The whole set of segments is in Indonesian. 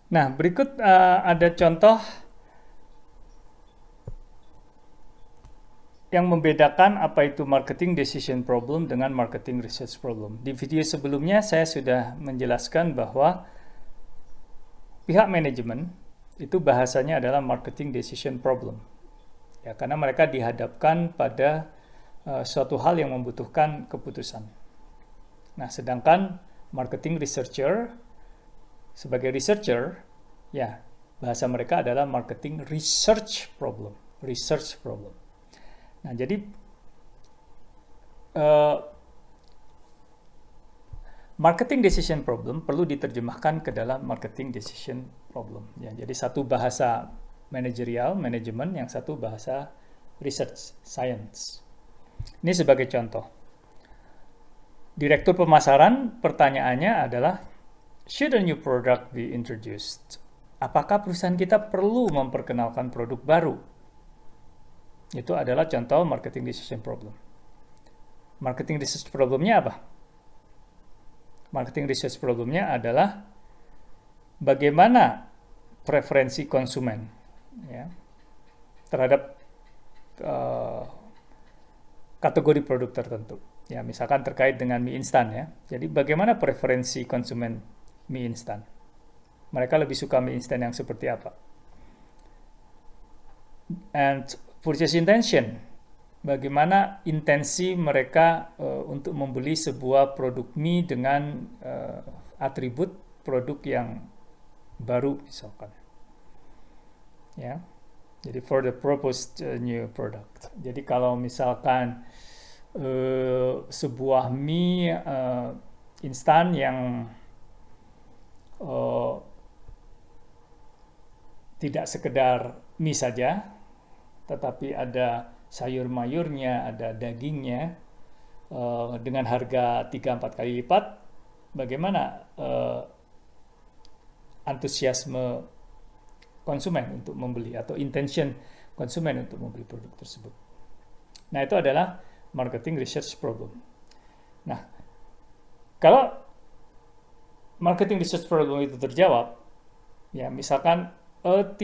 Nah, berikut ada contoh yang membedakan apa itu marketing decision problem dengan marketing research problem. Di video sebelumnya saya sudah menjelaskan bahwa pihak manajemen itu bahasanya adalah marketing decision problem. Ya, karena mereka dihadapkan pada suatu hal yang membutuhkan keputusan. Nah, sedangkan marketing researcher sebagai researcher, ya, bahasa mereka adalah marketing research problem. Research problem. Nah, jadi marketing decision problem perlu diterjemahkan ke dalam marketing decision problem. Ya, jadi satu bahasa manajerial, manajemen, yang satu bahasa research, science. Ini sebagai contoh. Direktur pemasaran, pertanyaannya adalah, should a new product be introduced? Apakah perusahaan kita perlu memperkenalkan produk baru? Itu adalah contoh marketing decision problem. Marketing research problemnya apa? Marketing research problemnya adalah bagaimana preferensi konsumen, ya, terhadap kategori produk tertentu. Ya, misalkan terkait dengan mie instan, ya. Jadi bagaimana preferensi konsumen mie instan? Mereka lebih suka mie instan yang seperti apa? And purchase intention, bagaimana intensi mereka untuk membeli sebuah produk mie dengan atribut produk yang baru misalkan. Ya. Jadi for the proposed new product. Jadi kalau misalkan sebuah mie instan yang tidak sekedar mie saja, tetapi ada sayur mayurnya, ada dagingnya, dengan harga 3-4 kali lipat, bagaimana antusiasme konsumen untuk membeli atau intention konsumen untuk membeli produk tersebut. Nah, itu adalah marketing research problem. Nah, kalau marketing research problem itu terjawab, ya misalkan 30%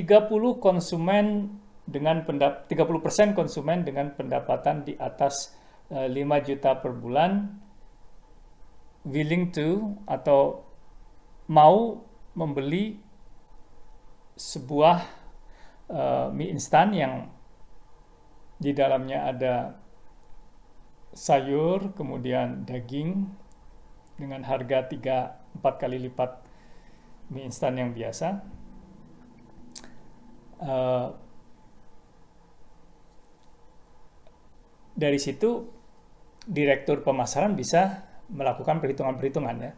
konsumen dengan 30% konsumen dengan pendapatan di atas 5 juta per bulan willing to atau mau membeli sebuah mie instan yang di dalamnya ada sayur, kemudian daging dengan harga 3-4 kali lipat mie instan yang biasa. Dari situ direktur pemasaran bisa melakukan perhitungan-perhitungan, ya.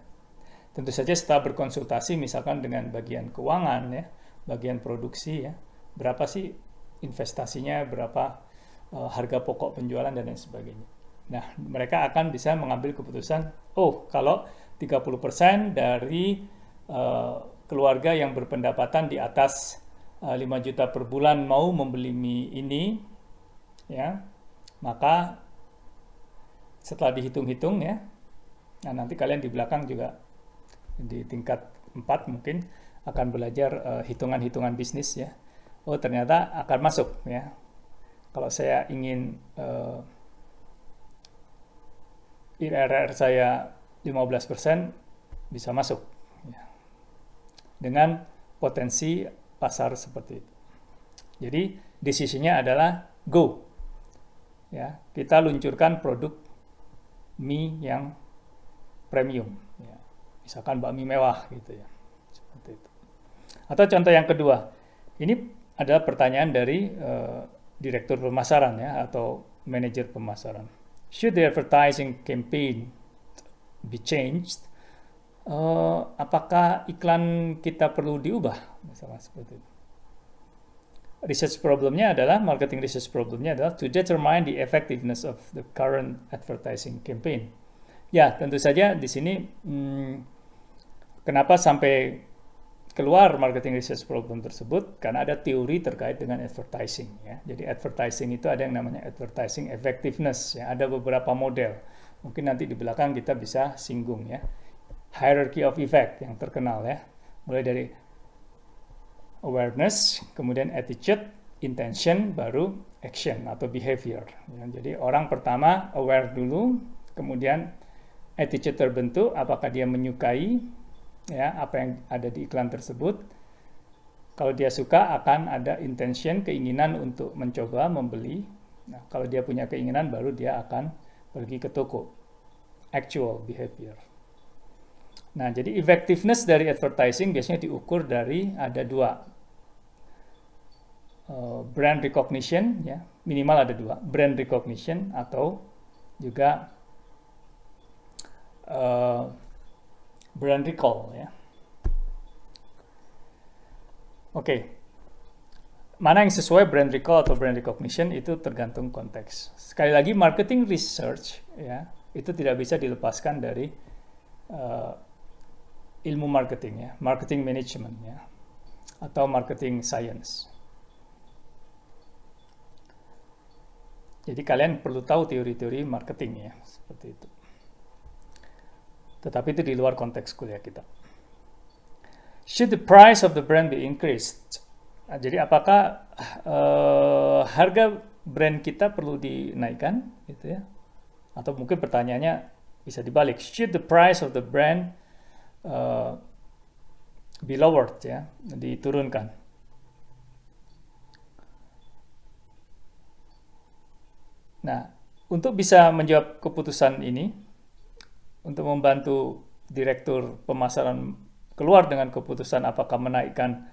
Tentu saja setelah berkonsultasi misalkan dengan bagian keuangan, ya, bagian produksi, ya, berapa sih investasinya, berapa harga pokok penjualan dan lain sebagainya. Nah, mereka akan bisa mengambil keputusan, oh, kalau 30% dari keluarga yang berpendapatan di atas 5 juta per bulan mau membeli mie ini, ya, maka setelah dihitung-hitung, ya, nah nanti kalian di belakang juga di tingkat 4 mungkin akan belajar hitungan-hitungan bisnis, ya. Oh, ternyata akan masuk, ya. Kalau saya ingin IRR saya 15% bisa masuk, ya, dengan potensi pasar seperti itu. Jadi decision-nya adalah go, ya, kita luncurkan produk mie yang premium, ya. Misalkan bakmi mewah gitu, ya, seperti itu. Atau contoh yang kedua, ini adalah pertanyaan dari direktur pemasaran, ya, atau manajer pemasaran. Should the advertising campaign be changed? Apakah iklan kita perlu diubah? Misalnya seperti itu. Research problemnya adalah, marketing research problemnya adalah to determine the effectiveness of the current advertising campaign. Ya, tentu saja di sini kenapa sampai keluar marketing research problem tersebut, karena ada teori terkait dengan advertising, ya. Jadi advertising itu ada yang namanya advertising effectiveness, ya. Ada beberapa model. Mungkin nanti di belakang kita bisa singgung, ya. Hierarchy of effect yang terkenal, ya. Mulai dari awareness, kemudian attitude, intention, baru action atau behavior. Ya, jadi orang pertama aware dulu, kemudian attitude terbentuk, apakah dia menyukai ya apa yang ada di iklan tersebut. Kalau dia suka, akan ada intention, keinginan untuk mencoba membeli. Nah, kalau dia punya keinginan, baru dia akan pergi ke toko. Actual behavior. Nah, jadi effectiveness dari advertising biasanya diukur dari ada dua. Brand recognition, ya, minimal ada dua. Brand recognition atau juga brand recall, ya. Oke. Mana yang sesuai brand recall atau brand recognition itu tergantung konteks. Sekali lagi marketing research, ya, itu tidak bisa dilepaskan dari ilmu marketing, ya, marketing management, ya, atau marketing science. Jadi kalian perlu tahu teori-teori marketing, ya, seperti itu. Tetapi itu di luar konteks kuliah kita. Should the price of the brand be increased? Nah, jadi apakah harga brand kita perlu dinaikkan, gitu ya? Atau mungkin pertanyaannya bisa dibalik. Should the price of the brand be lowered, ya, diturunkan? Nah, untuk bisa menjawab keputusan ini, untuk membantu direktur pemasaran keluar dengan keputusan apakah menaikkan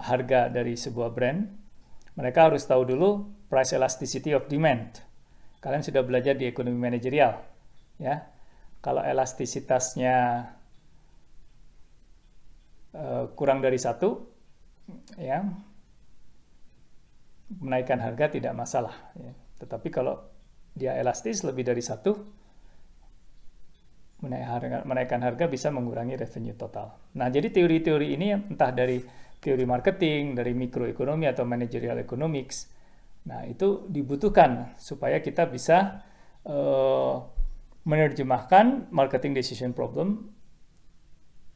harga dari sebuah brand, mereka harus tahu dulu price elasticity of demand. Kalian sudah belajar di ekonomi manajerial, ya. Kalau elastisitasnya kurang dari 1, ya, menaikkan harga tidak masalah, ya. Tetapi kalau dia elastis lebih dari 1, menaikkan harga bisa mengurangi revenue total. Nah, jadi teori-teori ini entah dari teori marketing, dari mikroekonomi atau managerial economics, nah itu dibutuhkan supaya kita bisa menerjemahkan marketing decision problem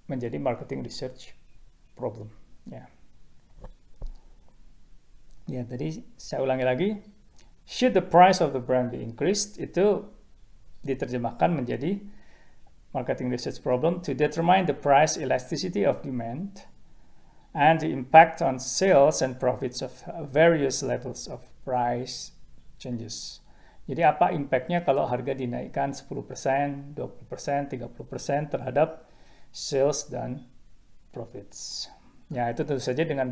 menjadi marketing research problem. Ya, ya, tadi saya ulangi lagi, should the price of the brand be increased, itu diterjemahkan menjadi marketing research problem to determine the price elasticity of demand and the impact on sales and profits of various levels of price changes. Jadi apa impactnya kalau harga dinaikkan 10%, 20%, 30% terhadap sales dan profits. Ya, itu tentu saja dengan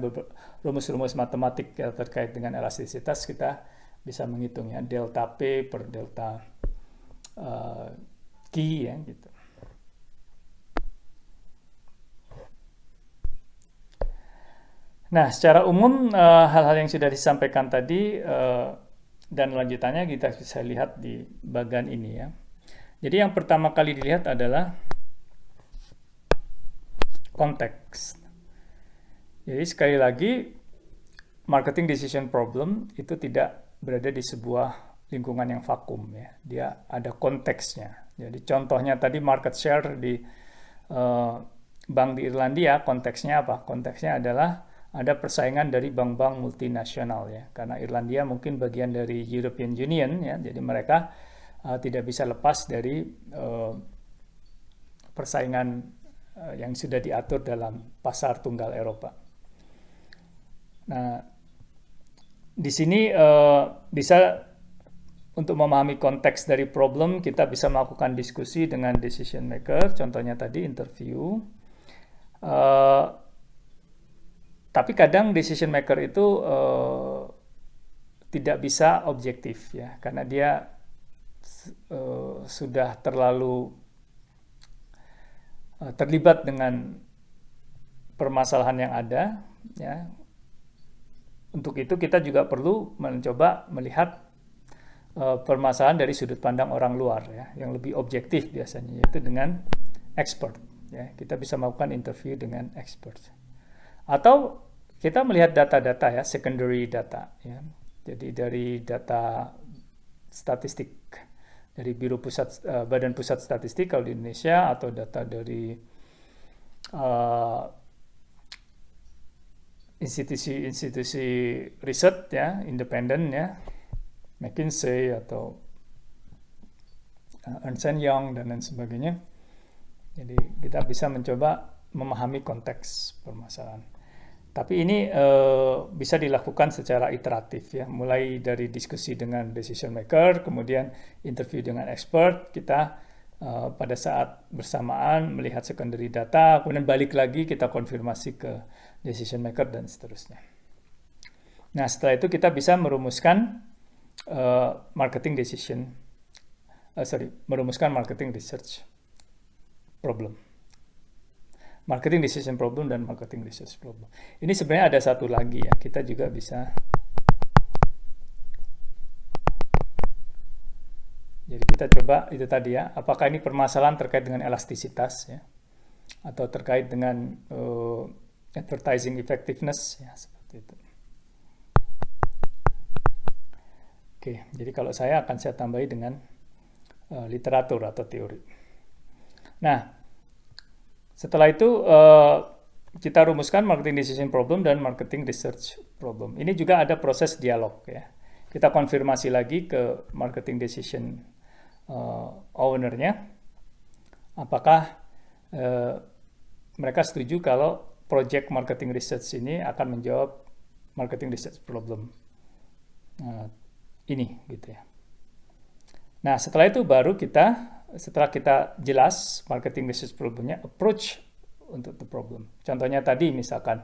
rumus-rumus matematik terkait dengan elastisitas kita bisa menghitungnya delta P per delta Q, ya, gitu. Nah, secara umum hal-hal yang sudah disampaikan tadi dan lanjutannya kita bisa lihat di bagian ini, ya. Jadi yang pertama kali dilihat adalah konteks. Jadi sekali lagi marketing decision problem itu tidak berada di sebuah lingkungan yang vakum, ya. Dia ada konteksnya. Jadi contohnya tadi market share di bank di Irlandia, konteksnya apa? Konteksnya adalah ada persaingan dari bank-bank multinasional, ya, karena Irlandia mungkin bagian dari European Union, ya, jadi mereka tidak bisa lepas dari persaingan yang sudah diatur dalam pasar tunggal Eropa. Nah, di sini bisa untuk memahami konteks dari problem kita bisa melakukan diskusi dengan decision maker, contohnya tadi interview. Tapi kadang decision maker itu tidak bisa objektif, ya, karena dia sudah terlalu terlibat dengan permasalahan yang ada, ya. Untuk itu kita juga perlu mencoba melihat permasalahan dari sudut pandang orang luar, ya, yang lebih objektif biasanya, yaitu dengan expert, ya. Kita bisa melakukan interview dengan expert. Atau kita melihat data-data, ya, secondary data, ya. Jadi dari data statistik dari Badan Pusat Statistik kalau di Indonesia, atau data dari institusi riset ya, independen ya, McKinsey atau Ernst & Young dan lain sebagainya. Jadi kita bisa mencoba memahami konteks permasalahan. Tapi ini bisa dilakukan secara iteratif ya, mulai dari diskusi dengan decision maker, kemudian interview dengan expert, kita pada saat bersamaan melihat secondary data, kemudian balik lagi kita konfirmasi ke decision maker dan seterusnya. Nah setelah itu kita bisa merumuskan merumuskan marketing research problem. Marketing decision problem dan marketing research problem. Ini sebenarnya ada satu lagi ya, kita juga bisa. Jadi kita coba itu tadi ya, apakah ini permasalahan terkait dengan elastisitas ya, atau terkait dengan advertising effectiveness ya, seperti itu. Oke, jadi kalau saya tambahi dengan literatur atau teori. Nah, setelah itu kita rumuskan marketing decision problem dan marketing research problem. Ini juga ada proses dialog ya. Kita konfirmasi lagi ke marketing decision owner-nya, apakah mereka setuju kalau project marketing research ini akan menjawab marketing research problem ini gitu ya. Nah setelah itu baru setelah kita jelas marketing research problemnya, approach untuk the problem. Contohnya tadi misalkan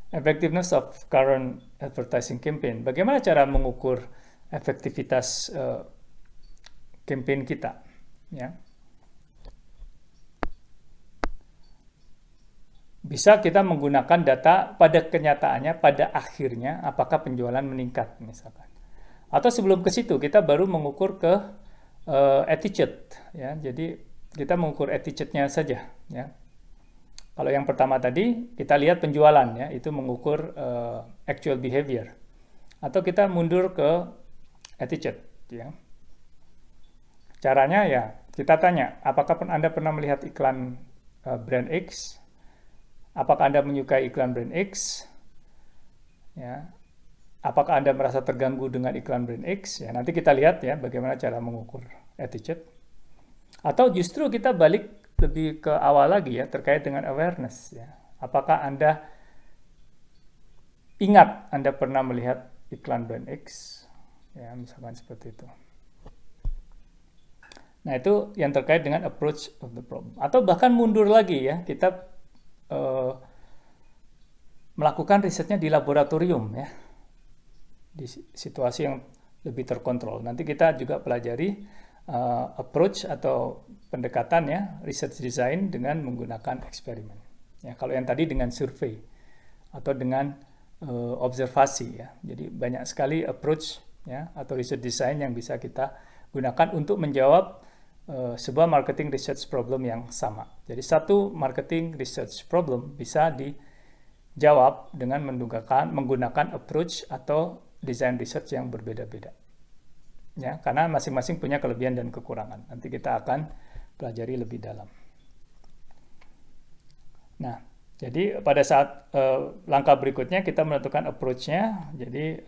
effectiveness of current advertising campaign. Bagaimana cara mengukur efektivitas campaign kita? Ya. Bisa kita menggunakan data pada kenyataannya, pada akhirnya apakah penjualan meningkat misalkan. Atau sebelum ke situ kita baru mengukur ke attitude ya. Jadi kita mengukur attitude-nya saja ya. Kalau yang pertama tadi kita lihat penjualan ya, itu mengukur actual behavior. Atau kita mundur ke attitude ya. Caranya ya kita tanya, apakah Anda pernah melihat iklan brand X? Apakah Anda menyukai iklan brand X? Ya. Apakah Anda merasa terganggu dengan iklan brand X? Ya, nanti kita lihat ya bagaimana cara mengukur attitude. Atau justru kita balik lebih ke awal lagi ya terkait dengan awareness ya. Apakah Anda ingat Anda pernah melihat iklan brand X? Ya, misalkan seperti itu. Nah, itu yang terkait dengan approach of the problem. Atau bahkan mundur lagi ya, kita melakukan risetnya di laboratorium ya. Di situasi yang lebih terkontrol. Nanti kita juga pelajari approach atau pendekatan ya, research design dengan menggunakan eksperimen. Ya, kalau yang tadi dengan survei atau dengan observasi ya. Jadi banyak sekali approach ya atau research design yang bisa kita gunakan untuk menjawab sebuah marketing research problem yang sama. Jadi satu marketing research problem bisa dijawab dengan menggunakan approach atau design research yang berbeda-beda. Ya, karena masing-masing punya kelebihan dan kekurangan. Nanti kita akan pelajari lebih dalam. Nah, jadi pada saat langkah berikutnya kita menentukan approach-nya. Jadi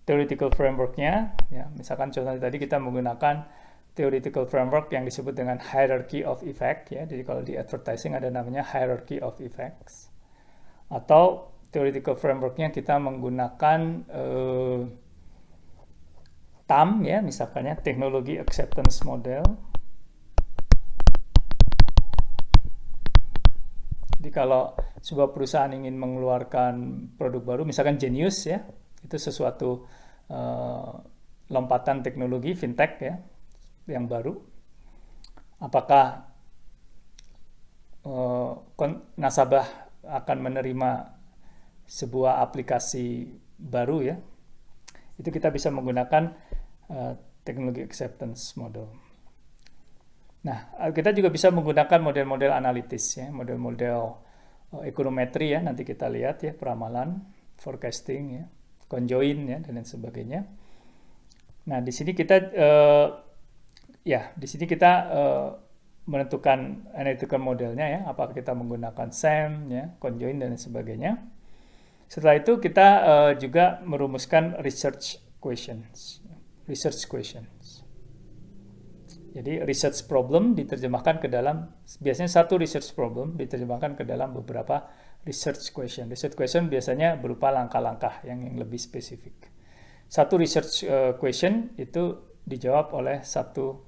theoretical framework-nya, ya, misalkan contohnya tadi kita menggunakan theoretical framework yang disebut dengan hierarchy of effect. Ya, jadi kalau di advertising ada namanya hierarchy of effects. Atau theoretical framework-nya kita menggunakan TAM ya, misalkannya teknologi acceptance model. Jadi kalau sebuah perusahaan ingin mengeluarkan produk baru, misalkan Genius ya, itu sesuatu lompatan teknologi fintech ya yang baru. Apakah nasabah akan menerima sebuah aplikasi baru ya, itu kita bisa menggunakan teknologi acceptance model. Nah, kita juga bisa menggunakan model-model analitis ya, model-model ekonometri ya, nanti kita lihat ya, peramalan, forecasting ya, conjoin ya, dan lain sebagainya. Nah, di sini kita menentukan analytical modelnya ya, apakah kita menggunakan SAM, ya, conjoint dan sebagainya. Setelah itu kita juga merumuskan research questions. Jadi research problem diterjemahkan ke dalam, biasanya satu research problem diterjemahkan ke dalam beberapa research question. Research question biasanya berupa langkah-langkah yang lebih spesifik. Satu research question itu dijawab oleh satu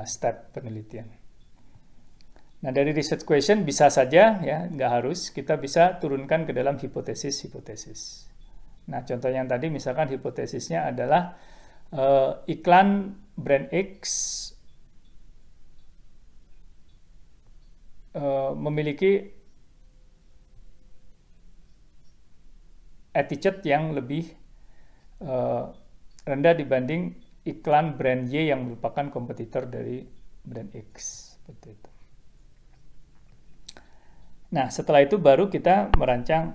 step penelitian. Nah, dari research question bisa saja, ya, nggak harus, kita bisa turunkan ke dalam hipotesis-hipotesis. Nah, contoh yang tadi misalkan hipotesisnya adalah iklan brand X memiliki attitude yang lebih rendah dibanding iklan brand Y yang merupakan kompetitor dari brand X. Seperti itu. Nah, setelah itu baru kita merancang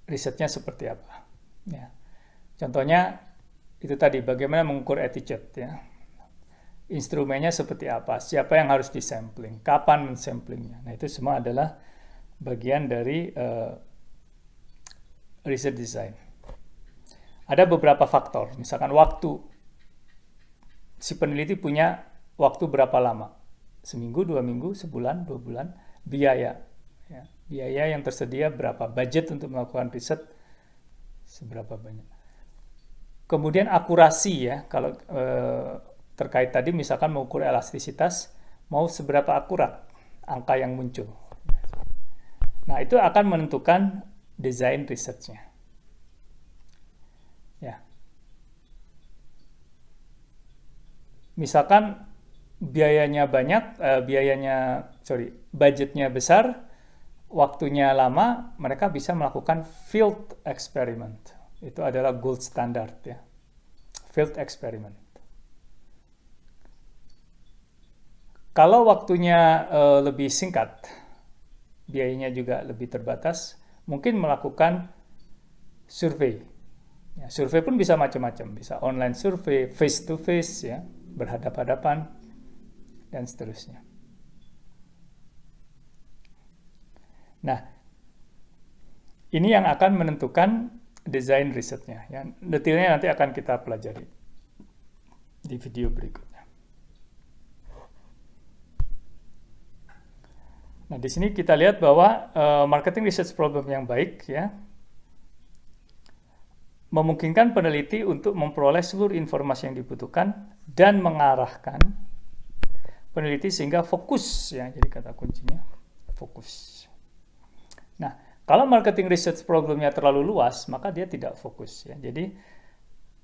risetnya seperti apa. Ya. Contohnya itu tadi, bagaimana mengukur attitude, ya. Instrumennya seperti apa, siapa yang harus disampling, kapan mensamplingnya. Nah, itu semua adalah bagian dari riset design. Ada beberapa faktor, misalkan waktu. Si peneliti punya waktu berapa lama? Seminggu, 2 minggu, sebulan, 2 bulan. Biaya. Ya. Biaya yang tersedia berapa? Budget untuk melakukan riset seberapa banyak. Kemudian akurasi, ya, kalau terkait tadi misalkan mengukur elastisitas, mau seberapa akurat angka yang muncul. Nah, itu akan menentukan desain risetnya. Ya. Misalkan biayanya banyak, budgetnya besar, waktunya lama, mereka bisa melakukan field experiment. Itu adalah gold standard, ya. Field experiment. Kalau waktunya lebih singkat, biayanya juga lebih terbatas, mungkin melakukan survei. Ya, survei pun bisa macam-macam, bisa online survei, face to face, ya, berhadap-hadapan, dan seterusnya. Nah, ini yang akan menentukan desain risetnya. Ya. Detailnya nanti akan kita pelajari di video berikutnya. Nah, di sini kita lihat bahwa marketing research problem yang baik, ya, memungkinkan peneliti untuk memperoleh seluruh informasi yang dibutuhkan dan mengarahkan peneliti sehingga fokus, ya. Jadi kata kuncinya fokus. Nah, kalau marketing research problemnya terlalu luas, maka dia tidak fokus, ya. Jadi,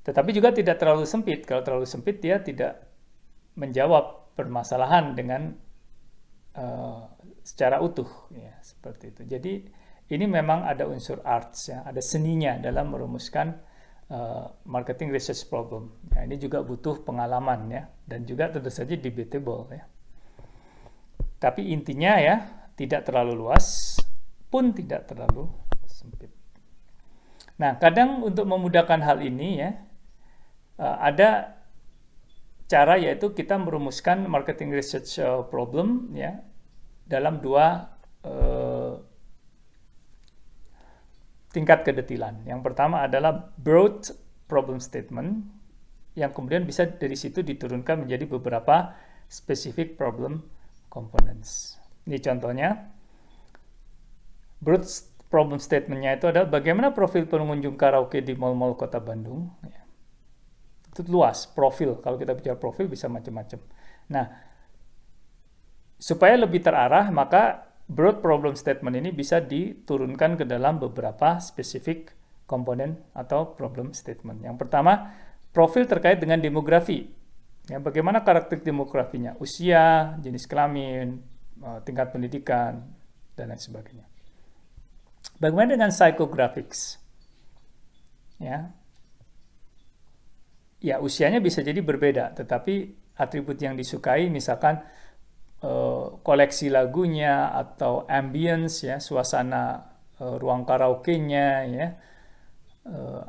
tetapi juga tidak terlalu sempit. Kalau terlalu sempit, dia tidak menjawab permasalahan dengan secara utuh, ya, seperti itu. Jadi ini memang ada unsur arts, ya, ada seninya dalam merumuskan marketing research problem. Ya, ini juga butuh pengalaman, ya, dan juga tentu saja debatable, ya. Tapi intinya, ya, tidak terlalu luas pun tidak terlalu sempit. Nah, kadang untuk memudahkan hal ini, ya, ada cara, yaitu kita merumuskan marketing research problem, ya, dalam 2 tingkat kedetilan. Yang pertama adalah broad problem statement, yang kemudian bisa dari situ diturunkan menjadi beberapa specific problem components. Ini contohnya. Broad problem statement-nya itu adalah bagaimana profil pengunjung karaoke di mal-mal kota Bandung. Ya. Itu luas, profil. Kalau kita bicara profil bisa macam-macam. Nah, supaya lebih terarah, maka broad problem statement ini bisa diturunkan ke dalam beberapa spesifik komponen atau problem statement. Yang pertama, profil terkait dengan demografi. Ya, bagaimana karakteristik demografinya? Usia, jenis kelamin, tingkat pendidikan, dan lain sebagainya. Bagaimana dengan psychographics? Ya, usianya bisa jadi berbeda, tetapi atribut yang disukai, misalkan koleksi lagunya atau ambience, ya, suasana ruang karaoke-nya, ya,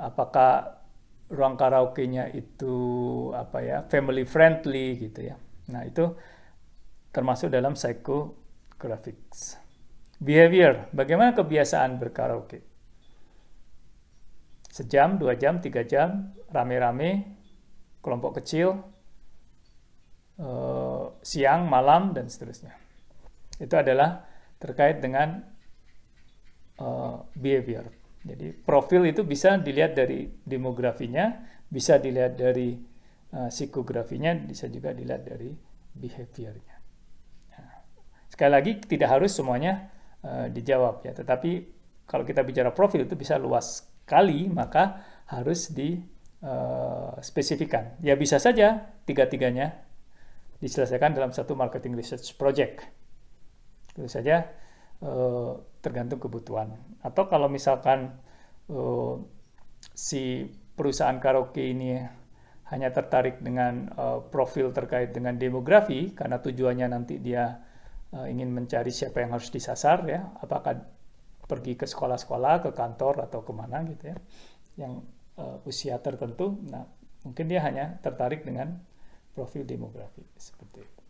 apakah ruang karaoke-nya itu apa ya, family friendly gitu ya. Nah, itu termasuk dalam psychographics. Behavior, bagaimana kebiasaan berkaraoke? Sejam, 2 jam, 3 jam, rame-rame, kelompok kecil, siang, malam, dan seterusnya. Itu adalah terkait dengan behavior. Jadi profil itu bisa dilihat dari demografinya, bisa dilihat dari psikografinya, bisa juga dilihat dari behaviornya. Nah, sekali lagi tidak harus semuanya dijawab ya, tetapi kalau kita bicara profil itu bisa luas sekali, maka harus dispesifikan. Ya bisa saja tiga-tiganya diselesaikan dalam satu marketing research project. Itu saja tergantung kebutuhan. Atau kalau misalkan si perusahaan karaoke ini hanya tertarik dengan profil terkait dengan demografi, karena tujuannya nanti dia ingin mencari siapa yang harus disasar ya, apakah pergi ke sekolah-sekolah, ke kantor, atau kemana gitu ya, yang usia tertentu, nah mungkin dia hanya tertarik dengan profil demografi seperti itu.